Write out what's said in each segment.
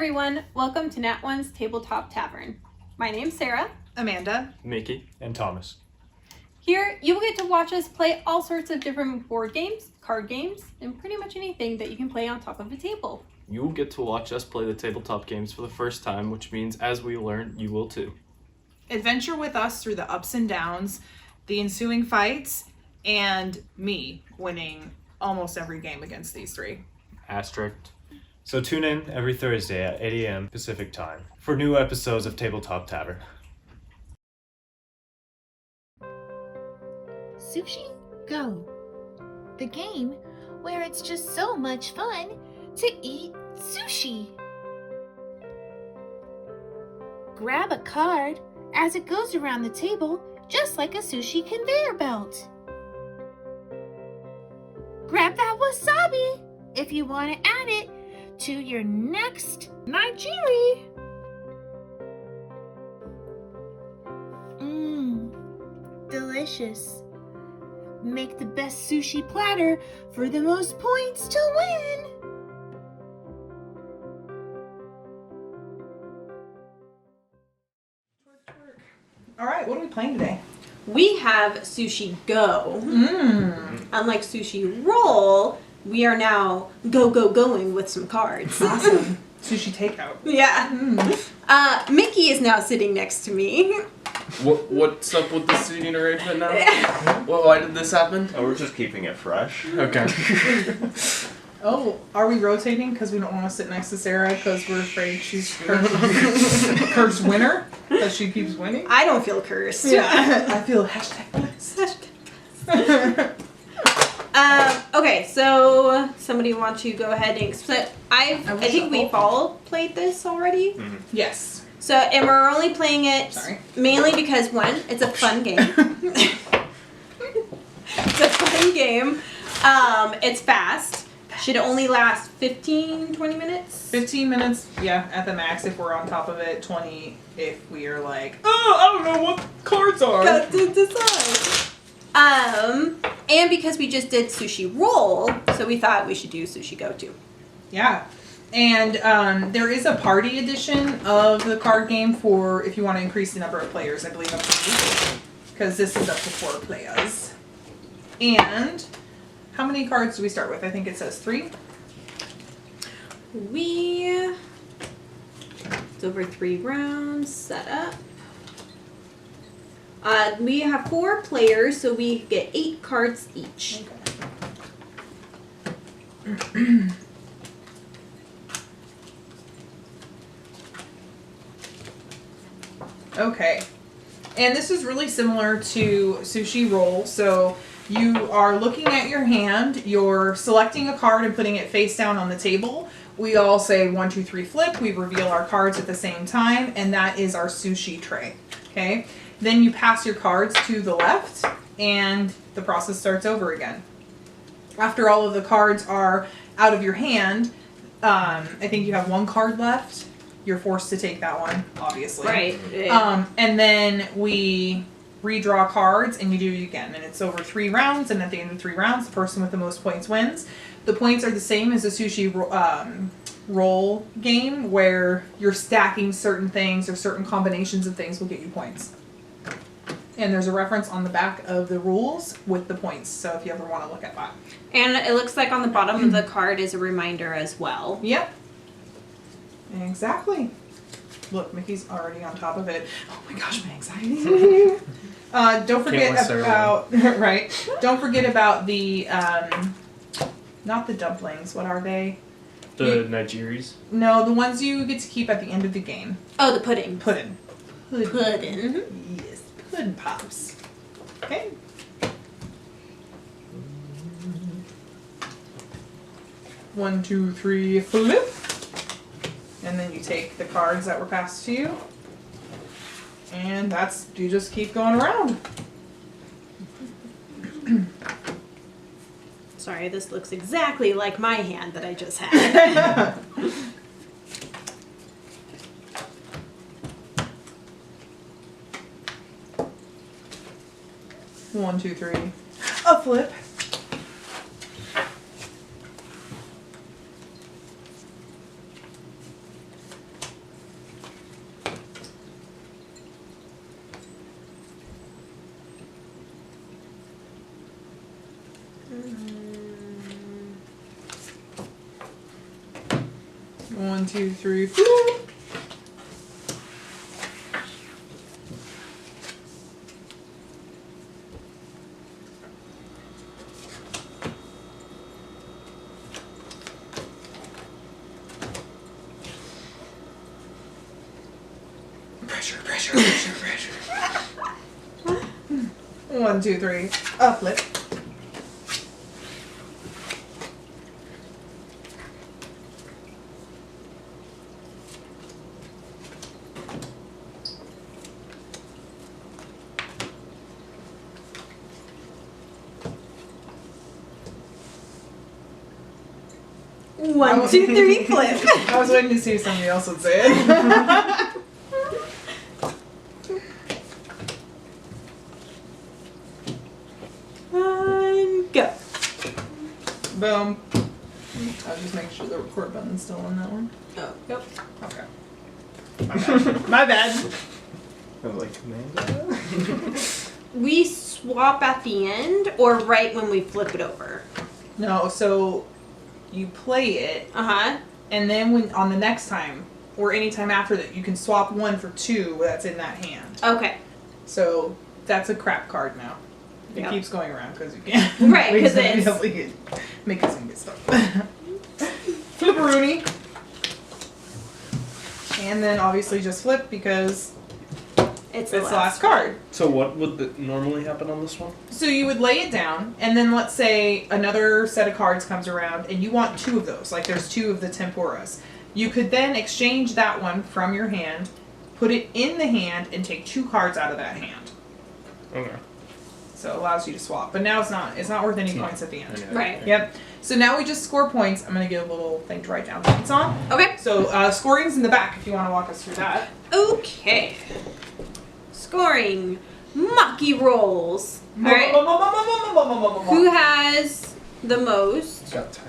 everyone, welcome to Nat One's Tabletop Tavern. My name's Sarah. Amanda. Mickey. And Thomas. Here, you will get to watch us play all sorts of different board games, card games, and pretty much anything that you can play on top of a table. You will get to watch us play the tabletop games for the first time, which means as we learn, you will too. Adventure with us through the ups and downs, the ensuing fights, and me winning almost every game against these three. Asterisk. So tune in every Thursday at 8 a.m. Pacific Time for new episodes of Tabletop Tavern. Sushi Go, the game where it's just so much fun to eat sushi. Grab a card as it goes around the table just like a sushi conveyor belt. Grab that wasabi if you want to add it to your next nigiri. Delicious. Make the best sushi platter for the most points to win. All right, what are we playing today? We have Sushi Go. Unlike Sushi Roll, we are now going with some cards. Awesome. Sushi takeout. Yeah. Mickey is now sitting next to me. What's up with the seating arrangement now? Why did this happen? Oh, we're just keeping it fresh. Okay. Oh, are we rotating because we don't want to sit next to Sarah because we're afraid she's cursed winner? Because she keeps winning? I don't feel cursed. Yeah. I feel #. Okay, so somebody want to go ahead and explain? I think we've all played this already. Mm-hmm. Yes. So, and we're only playing it mainly because, one, it's a fun game. It's a fun game. It's fast. Should only last 15, 20 minutes? 15 minutes, yeah, at the max if we're on top of it. 20 if we are like, oh, I don't know what cards are. Got to decide. And because we just did Sushi Roll, so we thought we should do Sushi Go too. Yeah. And there is a party edition of the card game for if you want to increase the number of players, I believe up to 2. Because this is up to 4 players. And how many cards do we start with? I think it says 3. It's over 3 rounds, set up. We have 4 players, so we get 8 cards each. Okay. Okay, and this is really similar to Sushi Roll. So you are looking at your hand, you're selecting a card and putting it face down on the table. We all say 1, 2, 3, flip. We reveal our cards at the same time, and that is our sushi tray. Okay, then you pass your cards to the left, and the process starts over again. After all of the cards are out of your hand, I think you have 1 card left. You're forced to take that one, obviously. Right. And then we redraw cards, and you do it again. And it's over 3 rounds, and at the end of 3 rounds, the person with the most points wins. The points are the same as a Sushi Roll game, where you're stacking certain things or certain combinations of things will get you points. And there's a reference on the back of the rules with the points, so if you ever want to look at that. And it looks like on the bottom of the card is a reminder as well. Yep. Exactly. Look, Mickey's already on top of it. Oh my gosh, my anxiety. Don't forget about right. Don't forget about the not the dumplings. What are they? The nigiris? No, the ones you get to keep at the end of the game. Oh, the pudding. Pudding. Pudding. Yes, pudding pops. Okay. One, 2, 3, flip. And then you take the cards that were passed to you. And you just keep going around. Sorry, this looks exactly like my hand that I just had. 1, 2, 3. A flip. 1, 2, 3, 4. Pressure. 1, 2, 3. A flip. One, two, three, flip. I was waiting to see if somebody else would say it. And go. Boom. I'll just make sure the record button's still on that one. Oh, yep. Okay. My bad. I was like, man. We swap at the end or right when we flip it over? No, so you play it, Uh-huh. and then when on the next time, or any time after that, you can swap 1 for 2 that's in that hand. Okay. So that's a crap card now. It Yep. keeps going around because you can't. Right, 'cause it's- make us get stuff. Flipperoonie. And then obviously just flip because It's it's the last card. So what would normally happen on this one? So you would lay it down, and then let's say another set of cards comes around, and you want 2 of those. Like there's 2 of the tempuras. You could then exchange that one from your hand, put it in the hand, and take 2 cards out of that hand. Okay. So it allows you to swap. But now it's not worth any points at the end. Right. Yep. So now we just score points. I'm gonna get a little thing to write down points on. Okay. So scoring's in the back if you want to walk us through that. Okay. Scoring. Mucky rolls. Alright. Who has the most? Got 10.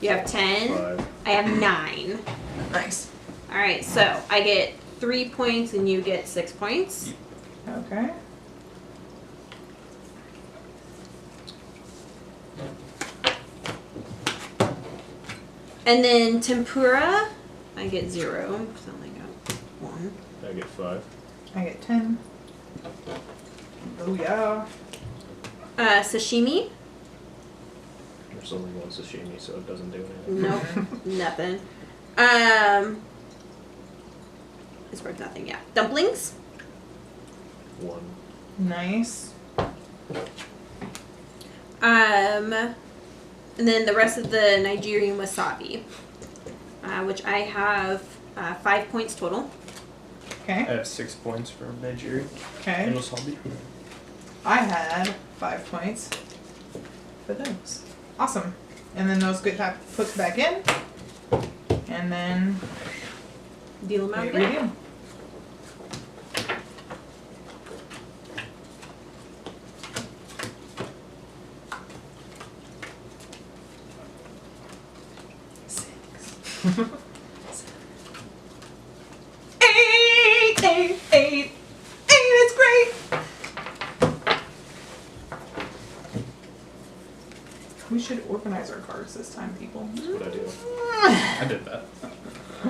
You have 10. 5. I have 9. Nice. Alright, so I get 3 points and you get 6 points. Okay. And then tempura, I get 0. So I got 1. I get 5. I get 10. Oh yeah. Sashimi. There's only one sashimi, so it doesn't do anything. Nope. Nothing. It's worth nothing, yeah. Dumplings. 1. Nice. And then the rest of the Nigerian wasabi, which I have 5 points total. Okay. I have 6 points for Nigeria Okay. and wasabi. I had 5 points for those. Awesome. And then those get put back in. And then Deal them out we again. redeem. Eight. It's great. We should organize our cards this time, people. Good idea. I did that. I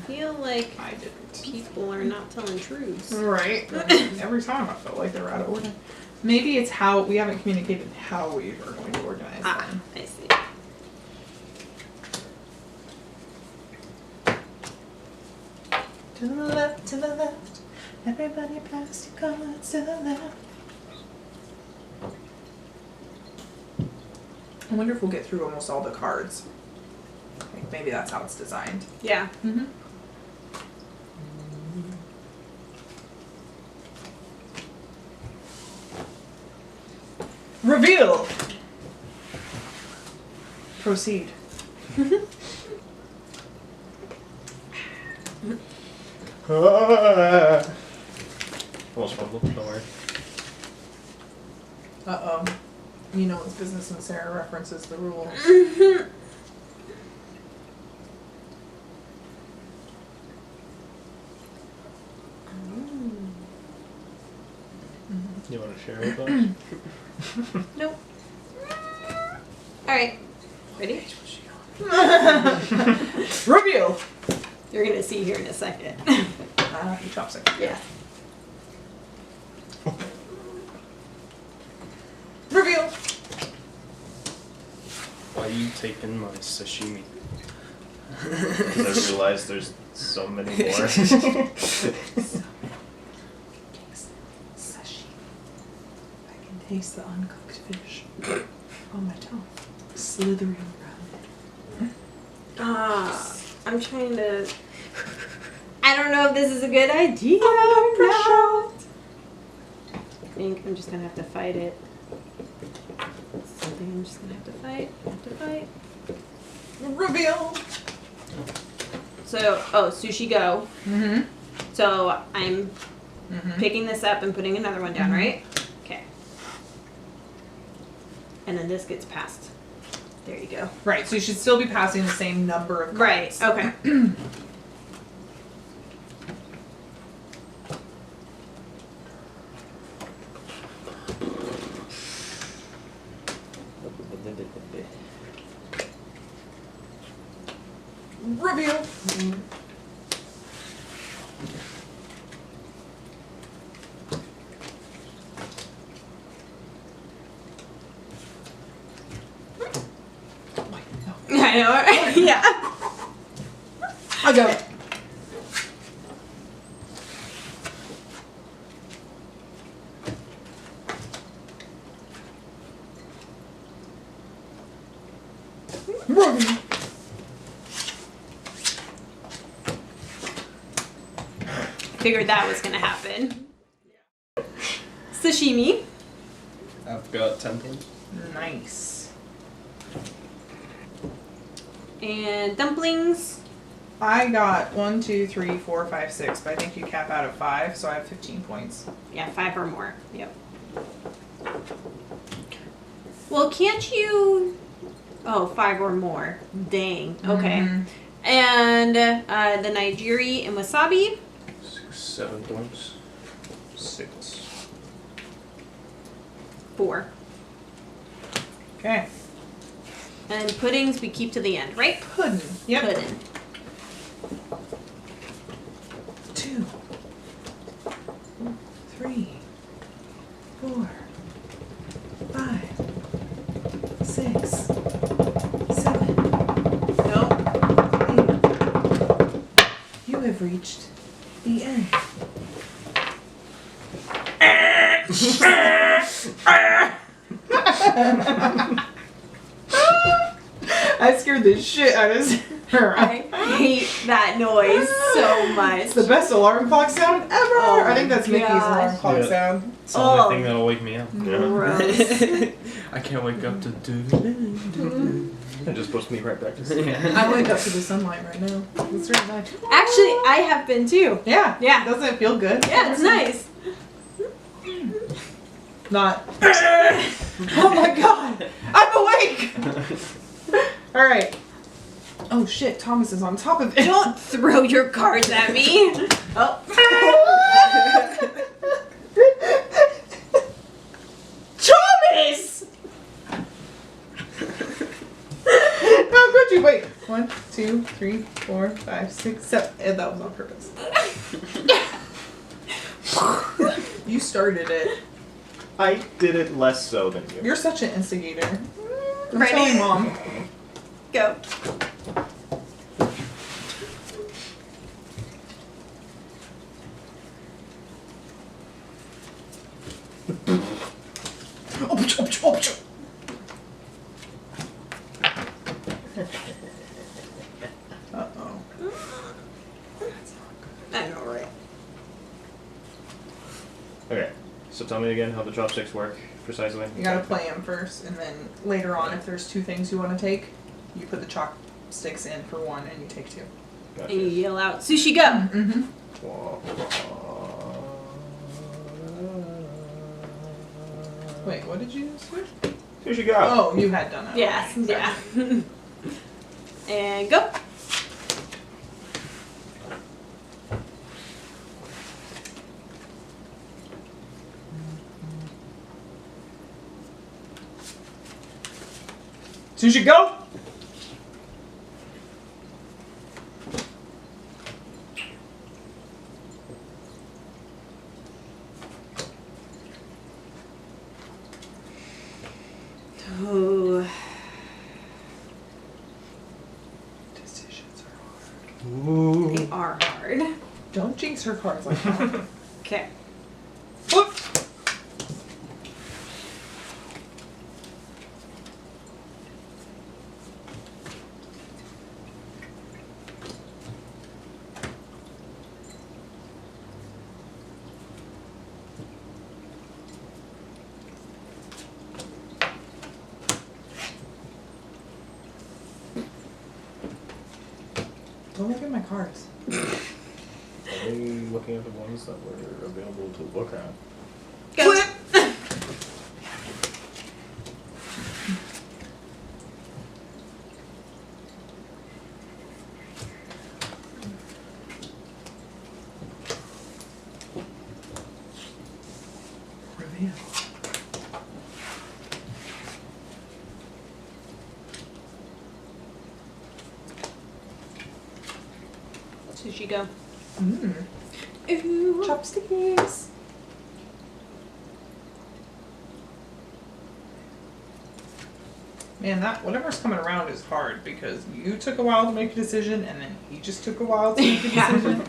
feel like I didn't. people are not telling truths. Right. Every time I felt like they were out of order. Maybe it's how we haven't communicated how we are going to organize them. I see. To the left, to the left. Everybody pass your cards to the left. I wonder if we'll get through almost all the cards. I think maybe that's how it's designed. Yeah. Mm-hmm. Reveal. Proceed. Almost fumbled, don't worry. Uh-oh. You know it's business when Sarah references the rules. You want to share with us? Nope. Alright. Ready? Reveal. You're gonna see here in a second. The chopstick. Yeah. Reveal. Why are you taking my sashimi? Because I realized there's so many more. Sashi. I can taste the uncooked fish on my tongue, slithering around. I'm trying to. I don't know if this is a good idea. No. I think I'm just gonna have to fight it. It's something I'm just gonna have to fight. Reveal. So, Sushi Go. Mm-hmm. So I'm picking this up and putting another one down, right? Okay. And then this gets passed. There you go. Right, so you should still be passing the same number of cards. Right. Okay. Reveal. I know. Right? Yeah. I go. Reveal. Figured that was gonna happen. Sashimi. I've got 10 points. Nice. And dumplings. I got 1, 2, 3, 4, 5, 6, but I think you cap out at 5, so I have 15 points. Yeah, 5 or more. Yep. Well, can't you? Oh, 5 or more. Dang. Okay. Mhm. And the nigiri and wasabi. 7 points. 6. 4. Okay. And puddings we keep to the end, right? Pudding. Yep. Pudding. 2, 3, 4, 5, 6, 7. No. 8. You have reached the end. I scared the shit out of her. I hate that noise so much. It's the best alarm clock sound ever. Oh I think that's my Mickey's alarm gosh. clock Yeah. sound. It's the only Oh. thing that'll wake me up. Gross. I can't wake up to do. It just puts me right back to sleep. I wake up to the sunlight right now. It's really nice. Actually, I have been too. Yeah. Yeah. Doesn't it feel good? Yeah, it's nice. Not. Oh my god! I'm awake! Alright. Oh shit, Thomas is on top of it. Don't throw your cards at me. Oh. Thomas! How could you? Wait. 1, 2, 3, 4, 5, 6, 7. And that was on purpose. You started it. I did it less so than you. You're such an instigator. I'm Ready? telling Mom. Go. Uh-oh. I know, right? Okay, so tell me again how the chopsticks work precisely. You gotta play them first, and then later on, if there's 2 things you want to take, you put the chopsticks in for 1 and you take 2. Gotcha. And you yell out, "Sushi go!" Mm-hmm. Wait, what did you switch? Here she go. Oh, you had done it. Yes, Okay. yeah. And go. Sushi go! are hard. Don't jinx her cards like that. Okay. Whoop. Don't look at my cards. Only looking at the ones that were available to look at. Flip! Reveal. Sushi Go. Mmm. Ooh. Chopsticks. Man, that whatever's coming around is hard because you took a while to make a decision and then he just took a while to make a Yeah. decision.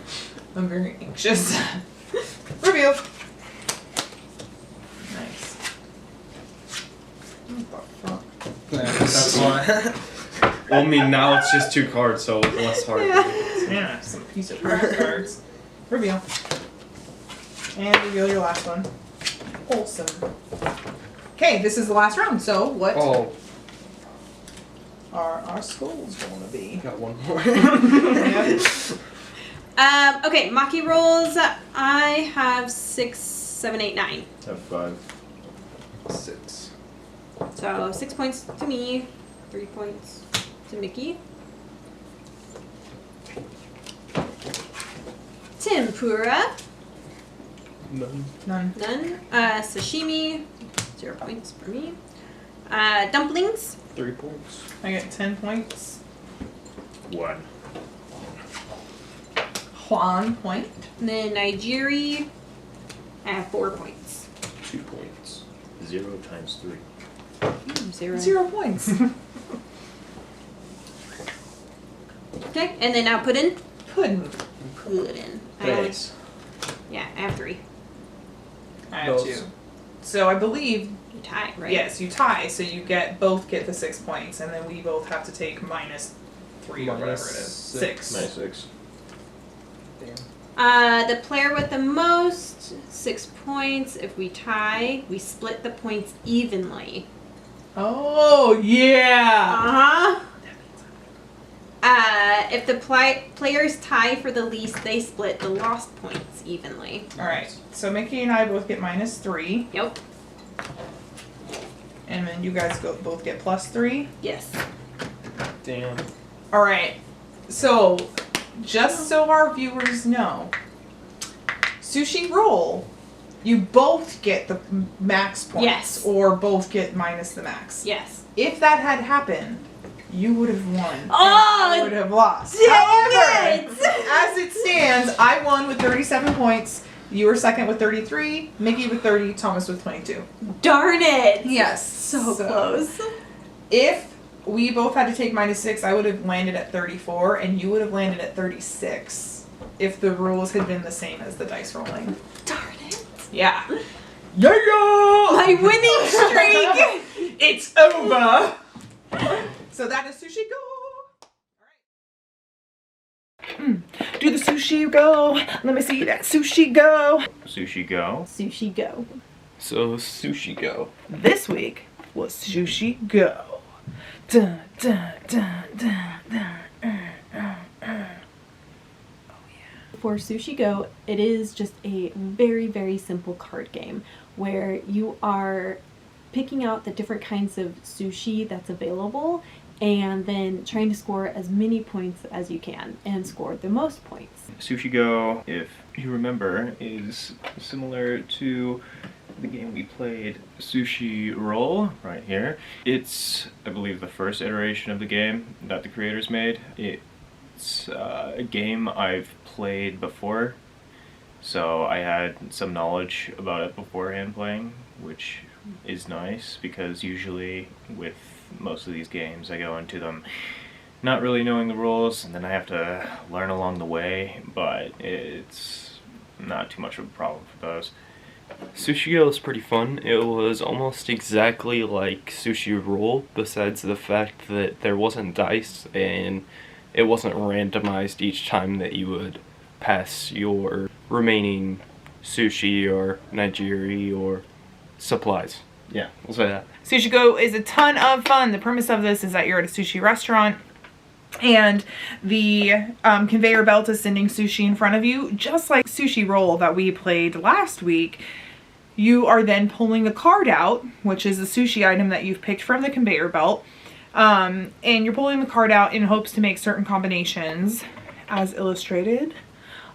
I'm very anxious. Reveal. Nice. What the fuck? Yeah, that's why. Well, I mean, now it's just 2 cards, so it's less hard. Yeah, some piece of crap cards. Reveal. And reveal your last one. Wholesome. Okay, this is the last round, so what Oh, are our skulls going to be? got one more. Yep. Okay, Maki rolls. I have 6, 7, 8, 9. Have 5. 6. So 6 points to me, 3 points to Mickey. Tempura, None. None. none. Sashimi, 0 points for me. Dumplings, 3 points. I get 10 points. 1. Juan point. and then Nigiri, 4 points. 2 points. 0 times 3. 0. 0 points. Okay, and then now Puddin. Puddin. Puddin. Nice. Yeah, I have 3. I have Those. 2. So I believe, You tie, right? yes, you tie, so you both get the 6 points, and then we both have to take minus 3 or whatever it is. 6. Minus 6. The player with the most, 6 points. If we tie, we split the points evenly. Oh, yeah! Uh-huh. If the players tie for the least, they split the lost points evenly. Alright, so Mickey and I both get minus 3, Yep. and then you guys both get plus 3. Yes. Damn. Alright, so just so our viewers know, Sushi Roll, you both get the max points, Yes. or both get minus the max. Yes. If that had happened, you would have won. and Oh, I would have lost. dang However, it! as it stands, I won with 37 points. You were second with 33, Mickey with 30, Thomas with 22. Darn it! Yes. So close. If we both had to take minus 6, I would have landed at 34, and you would have landed at 36 if the rules had been the same as the dice rolling. Darn it. Yeah. Yeah! My winning streak! It's over! So that is Sushi Go! Do the sushi go? Let me see that sushi go! Sushi Go. Sushi Go. So, Sushi Go. This week was Sushi Go. Dun, dun, dun, dun, dun, For Sushi Go, it is just a very, very simple card game where you are picking out the different kinds of sushi that's available and then trying to score as many points as you can and score the most points. Sushi Go, if you remember, is similar to the game we played, Sushi Roll, right here. It's, I believe, the first iteration of the game that the creators made. It's a game I've played before, so I had some knowledge about it beforehand playing, which is nice because usually with most of these games I go into them not really knowing the rules, and then I have to learn along the way, but it's not too much of a problem for those. Sushi Go was pretty fun. It was almost exactly like Sushi Roll, besides the fact that there wasn't dice and it wasn't randomized each time that you would pass your remaining sushi or nigiri or supplies. Yeah, we'll say that. Sushi Go is a ton of fun. The premise of this is that you're at a sushi restaurant and the conveyor belt is sending sushi in front of you, just like Sushi Roll that we played last week. You are then pulling a card out, which is a sushi item that you've picked from the conveyor belt, and you're pulling the card out in hopes to make certain combinations, as illustrated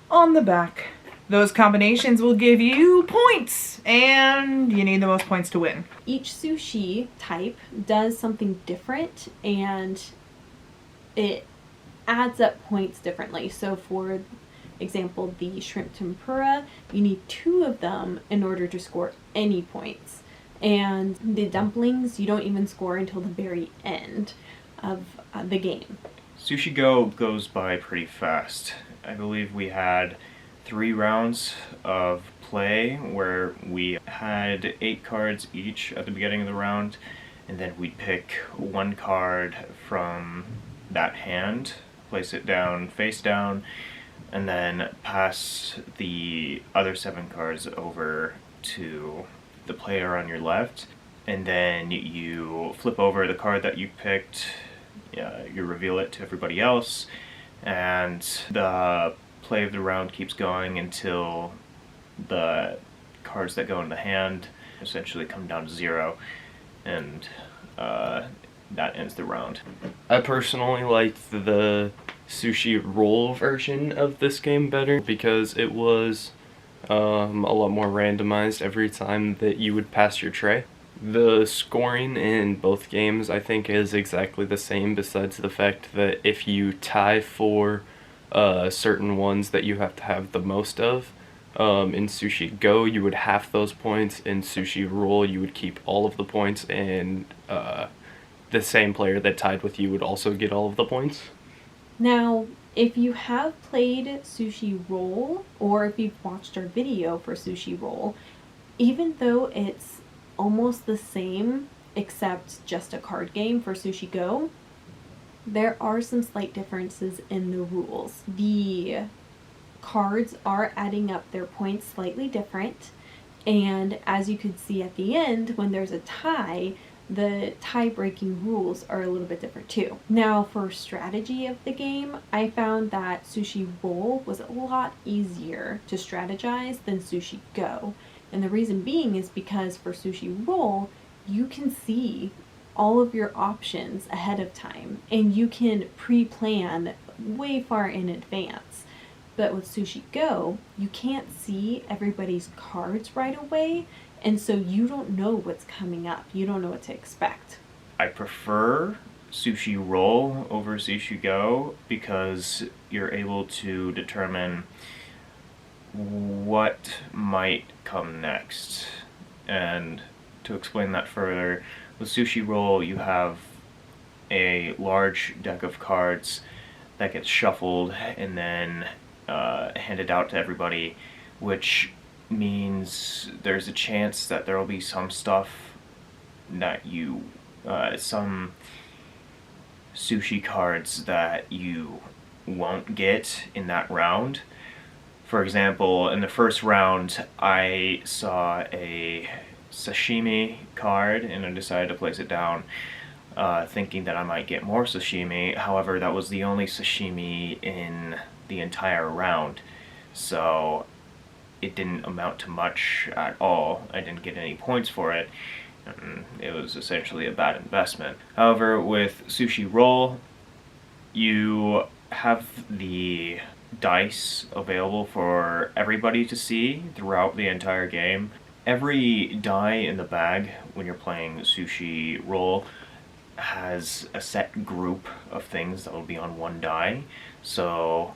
on the back. Those combinations will give you points, and you need the most points to win. Each sushi type does something different, and it adds up points differently. So for example, the shrimp tempura, you need 2 of them in order to score any points. And the dumplings, you don't even score until the very end of the game. Sushi Go goes by pretty fast. I believe we had 3 rounds of play where we had 8 cards each at the beginning of the round, and then we'd pick 1 card from that hand, place it down face down, and then pass the other 7 cards over to the player on your left, and then you flip over the card that you picked, you reveal it to everybody else, and the play of the round keeps going until the cards that go in the hand essentially come down to 0, and that ends the round. I personally liked the Sushi Roll version of this game better because it was a lot more randomized every time that you would pass your tray. The scoring in both games I think is exactly the same, besides the fact that if you tie for certain ones that you have to have the most of, in Sushi Go you would half those points, in Sushi Roll you would keep all of the points, and the same player that tied with you would also get all of the points. Now, if you have played Sushi Roll, or if you've watched our video for Sushi Roll, even though it's almost the same except just a card game for Sushi Go, there are some slight differences in the rules. The cards are adding up their points slightly different, and as you could see at the end, when there's a tie, the tie-breaking rules are a little bit different too. Now, for strategy of the game, I found that Sushi Roll was a lot easier to strategize than Sushi Go. And the reason being is because for Sushi Roll, you can see all of your options ahead of time, and you can pre-plan way far in advance. But with Sushi Go, you can't see everybody's cards right away, and so you don't know what's coming up. You don't know what to expect. I prefer Sushi Roll over Sushi Go because you're able to determine what might come next. And to explain that further, with Sushi Roll you have a large deck of cards that gets shuffled and then handed out to everybody, which means there's a chance that there will be some stuff that you, some sushi cards that you won't get in that round. For example, in the first round, I saw a sashimi card and I decided to place it down, thinking that I might get more sashimi. However, that was the only sashimi in the entire round, so it didn't amount to much at all. I didn't get any points for it. It was essentially a bad investment. However, with Sushi Roll, you have the dice available for everybody to see throughout the entire game. Every die in the bag when you're playing Sushi Roll has a set group of things that will be on one die. So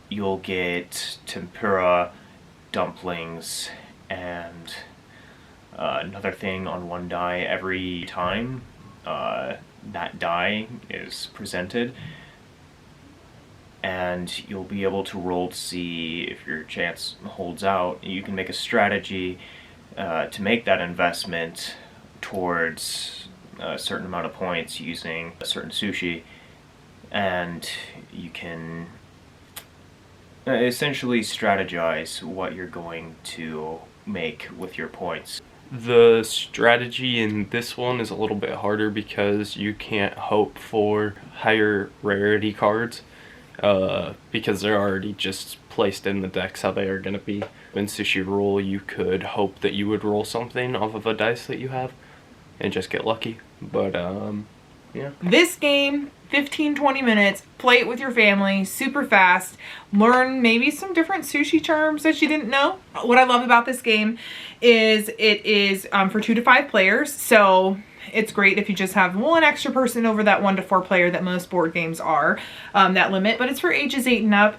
you'll get tempura, dumplings, and another thing on one die every time. that die is presented, and you'll be able to roll to see if your chance holds out. You can make a strategy to make that investment towards a certain amount of points using a certain sushi, and you can essentially strategize what you're going to make with your points. The strategy in this one is a little bit harder because you can't hope for higher rarity cards because they're already just placed in the decks how they are going to be. In Sushi Roll, you could hope that you would roll something off of a dice that you have and just get lucky. But yeah. This game, 15-20 minutes, play it with your family, super fast, learn maybe some different sushi terms that you didn't know. What I love about this game is it is for 2 to 5 players, so it's great if you just have one extra person over that 1 to 4 player that most board games are, that limit, but it's for ages 8 and up.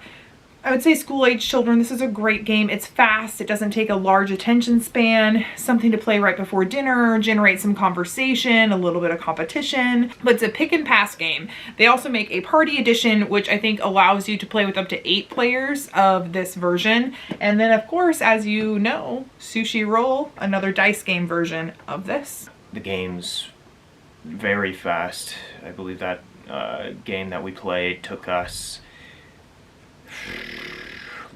I would say school-age children, this is a great game. It's fast, it doesn't take a large attention span, something to play right before dinner, generate some conversation, a little bit of competition, but it's a pick and pass game. They also make a party edition, which I think allows you to play with up to 8 players of this version. And then of course, as you know, Sushi Roll, another dice game version of this. The game's very fast. I believe that game that we played took us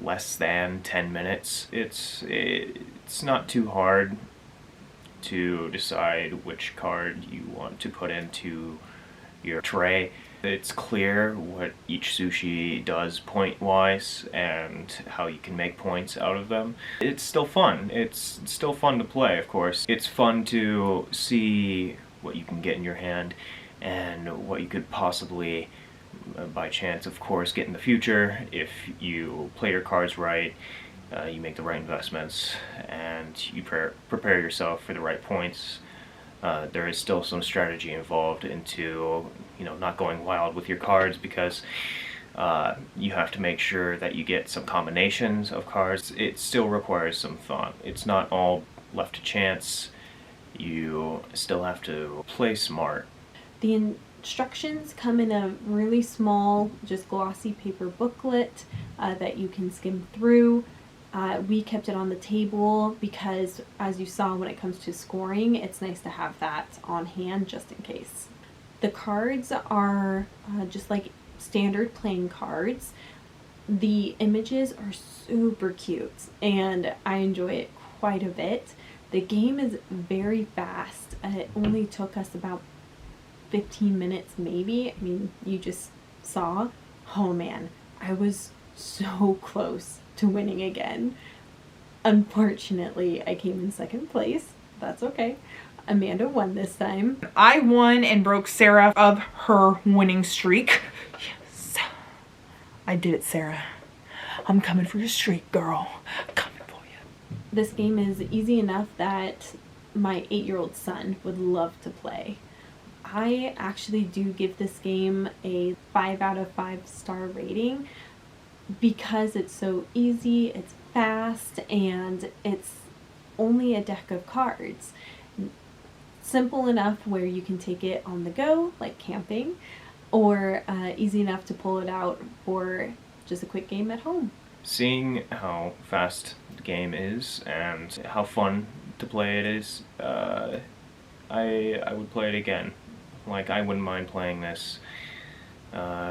less than 10 minutes. It's not too hard to decide which card you want to put into your tray. It's clear what each sushi does point-wise and how you can make points out of them. It's still fun. It's still fun to play, of course. It's fun to see what you can get in your hand and what you could possibly, by chance, of course, get in the future if you play your cards right, you make the right investments, and you prepare yourself for the right points. There is still some strategy involved into, not going wild with your cards, because you have to make sure that you get some combinations of cards. It still requires some thought. It's not all left to chance. You still have to play smart. The instructions come in a really small, just glossy paper booklet that you can skim through. We kept it on the table because, as you saw, when it comes to scoring, it's nice to have that on hand just in case. The cards are just like standard playing cards. The images are super cute and I enjoy it quite a bit. The game is very fast. It only took us about 15 minutes maybe. I mean, you just saw. Oh man, I was so close to winning again. Unfortunately, I came in second place. That's okay. Amanda won this time. I won and broke Sarah of her winning streak. Yes. I did it, Sarah. I'm coming for your streak, girl. Coming for you. This game is easy enough that my 8-year-old son would love to play. I actually do give this game a 5 out of 5 star rating because it's so easy, it's fast, and it's only a deck of cards. Simple enough where you can take it on the go, like camping, or easy enough to pull it out for just a quick game at home. Seeing how fast the game is and how fun to play it is, I would play it again. Like, I wouldn't mind playing this,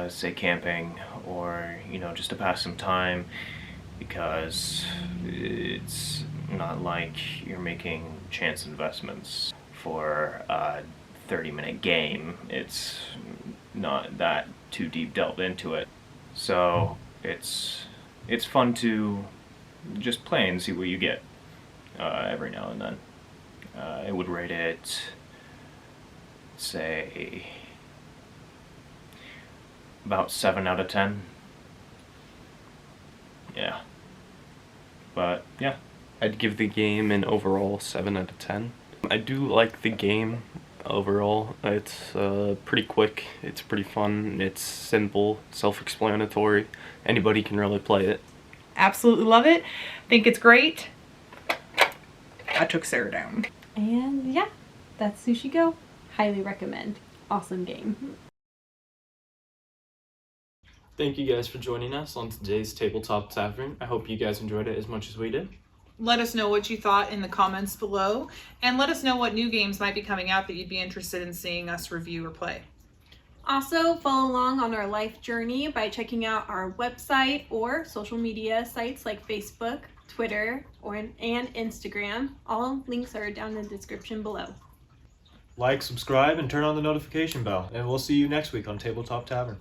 say camping, or, just to pass some time, because it's not like you're making chance investments for a 30-minute game. It's not that too deep delved into it. So it's fun to just play and see what you get every now and then. I would rate it, say, about 7 out of 10. Yeah. But, yeah. I'd give the game an overall 7 out of 10. I do like the game overall. It's pretty quick, it's pretty fun, it's simple, self-explanatory. Anybody can really play it. Absolutely love it. Think it's great. I took Sarah down. And yeah, that's Sushi Go. Highly recommend. awesome game. Thank you guys for joining us on today's Tabletop Tavern. I hope you guys enjoyed it as much as we did. Let us know what you thought in the comments below, and let us know what new games might be coming out that you'd be interested in seeing us review or play. Also, follow along on our life journey by checking out our website or social media sites like Facebook, Twitter, and Instagram. All links are down in the description below. Like, subscribe, and turn on the notification bell. And we'll see you next week on Tabletop Tavern.